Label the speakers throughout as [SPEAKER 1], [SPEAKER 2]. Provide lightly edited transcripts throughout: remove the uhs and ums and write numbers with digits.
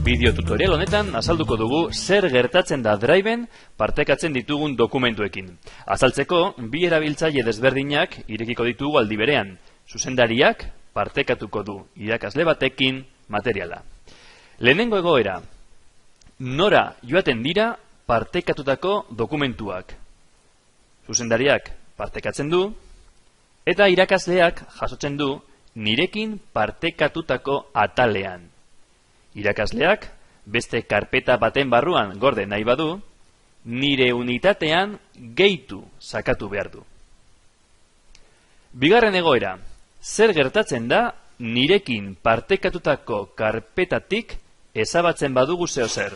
[SPEAKER 1] Bideo tutorial honetan azalduko dugu zer gertatzen da Driven partekatzen ditugun dokumentuekin. Azaltzeko, bi erabiltzaile desberdinak irekiko ditugu aldi berean. Zuzendariak partekatuko du irakasle batekin materiala. Lehenengo egoera, nora joaten dira partekatutako dokumentuak. Zuzendariak partekatzen du, eta irakasleak jasotzen du nirekin partekatutako atalean. Irakasleak beste karpeta baten barruan gorde nahi badu, nire unitatean gehitu sakatu behar du. Bigarren egoera, zer gertatzen da nirekin partekatutako karpetatik ezabatzen badugu zeozer?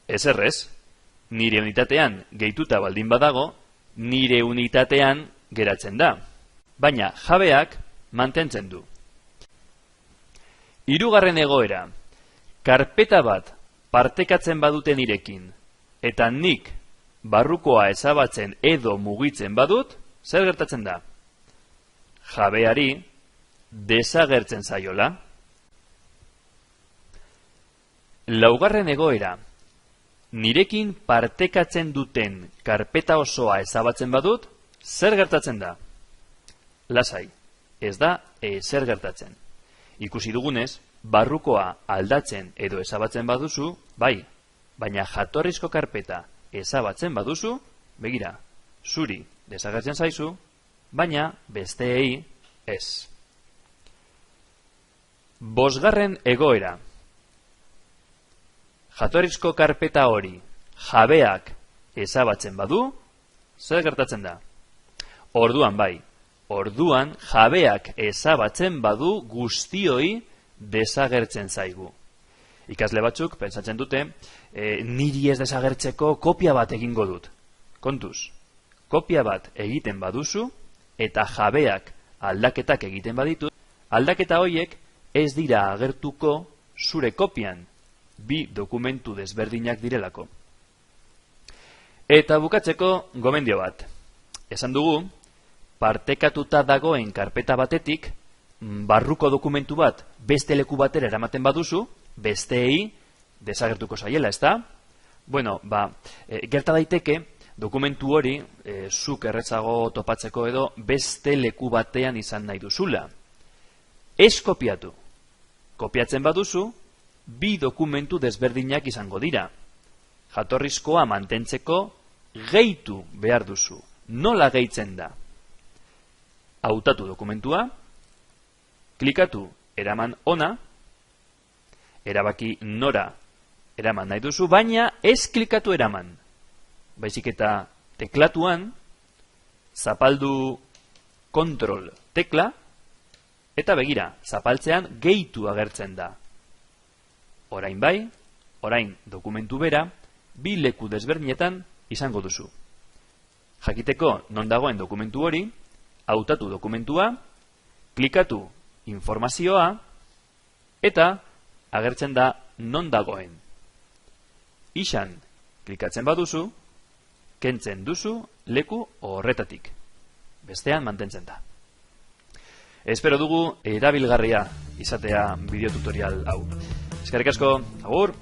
[SPEAKER 1] Ezerrez, nire unitatean gehituta baldin badago, nire unitatean geratzen da, baina jabeak mantentzen du. Hirugarren egoera, karpeta bat partekatzen badute nirekin, eta nik barrukoa ezabatzen edo mugitzen badut, zer gertatzen da? Jabeari desagertzen zaiola. Laugarren egoera, nirekin partekatzen duten karpeta osoa ezabatzen badut, zer gertatzen da? Lasai, ez da zer gertatzen. Ikusi dugunez, barrukoa aldatzen edo ezabatzen baduzu, bai, baina jatorrizko karpeta ezabatzen baduzu, begira, zuri desagertzen zaizu, baina besteei ez. Bosgarren egoera. Jatorrizko karpeta hori jabeak ezabatzen badu, zer gertatzen da? Orduan bai, orduan jabeak ezabatzen badu guztioi desagertzen zaigu. Ikasle batzuk pentsatzen dute, niri ez desagertzeko kopia bat egingo dut. Kontuz, kopia bat egiten baduzu eta jabeak aldaketak egiten baditut, aldaketa horiek ez dira agertuko zure kopian, bi dokumentu desberdinak direlako. Eta bukatzeko gomendio bat. Esan dugu, partekatuta dagoen karpeta batetik, barruko dokumentu bat beste leku batera eramaten baduzu, besteei desagertuko zaiela, ezta? Bueno, gerta daiteke dokumentu hori zuk errezago topatzeko edo beste leku batean izan nahi duzula. Ez kopiatu. Kopiatzen baduzu, bi dokumentu desberdinak izango dira. Jatorrizkoa mantentzeko gehitu behar duzu. Nola gehitzen da? Hautatu dokumentua, klikatu eraman ona, erabaki nora eraman nahi duzu, baina ez klikatu eraman. Baizik eta teklatuan, zapaldu kontrol tekla, eta begira, zapaltzean gehitu agertzen da. Orain bai, orain dokumentu bera, bi leku desberdinetan izango duzu. Jakiteko non dagoen dokumentu hori, hautatu dokumentua, klikatu informazioa, eta agertzen da non dagoen. Izan klikatzen baduzu, kentzen duzu leku horretatik. Bestean mantentzen da. Espero dugu erabilgarria izatea bideo tutorial hau. Eskerrik asko, agur!